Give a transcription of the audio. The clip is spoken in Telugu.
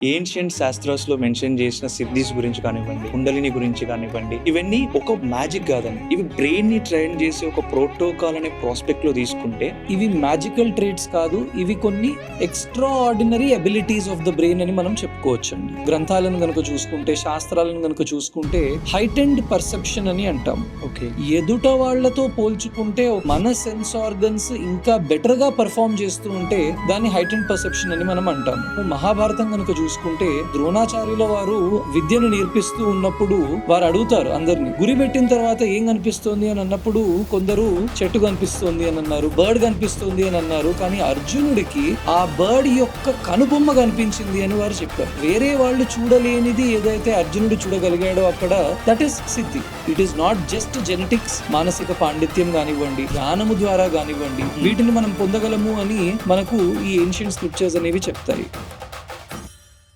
ఏన్షియంట్ శాస్త్రాస్‌లో మెన్షన్ చేసిన సిద్ధిస్ గురించి కానివ్వండి, కుండలిని గురించి కానివ్వండి, ఇవన్నీ ఒక మ్యాజిక్ కాదండి. ఇవి బ్రెయిన్‌ని ట్రైన్ చేసే ఒక ప్రోటోకాల్ అనే ప్రాస్పెక్ట్‌లో తీసుకుంటే ఇవి మ్యాజికల్ ట్రేట్స్ కాదు, ఇవి కొన్ని extra ordinary abilities of the brain అని మనం చెప్పుకోవచ్చండి. గ్రంథాలను గనుక చూసుకుంటే, శాస్త్రాలను గనుక చూసుకుంటే హైటెండ్ పర్సెప్షన్ అని అంటాం. ఓకే. ఎదుట వాళ్లతో పోల్చుకుంటే మన సెన్స్ ఆర్గన్స్ ఇంకా బెటర్ గా పర్ఫార్మ్ చేస్తూ ఉంటే దాన్ని హైటెండ్ పర్సెప్షన్ అని మనం అంటాం. మహాభారతం గనుక చూసుకుంటే ద్రోణాచార్యుల వారు విద్యను నేర్పిస్తూ ఉన్నప్పుడు వారు అడుగుతారు అందరినీ, గురి పెట్టిన తర్వాత ఏం కనిపిస్తుంది అని అన్నప్పుడు కొందరు చెట్టు కనిపిస్తుంది అని అన్నారు, బర్డ్ కనిపిస్తుంది అని అన్నారు. కానీ అర్జునుడికి ఆ బర్డ్ యొక్క కనుబొమ్మ కనిపించింది అని వారు చెప్పారు. వేరే వాళ్ళు చూడలేనిది ఏదైతే అర్జునుడు చూడగలిగాడో అక్కడ that is Siddhi. It is not just genetics, మానసిక పాండిత్యం కానివ్వండి, జ్ఞానము ద్వారా కానివ్వండి, వీటిని మనం పొందగలము అని మనకు ఈ ఏన్షియంట్ స్క్రిప్చర్స్ అనేవి చెప్తాయి.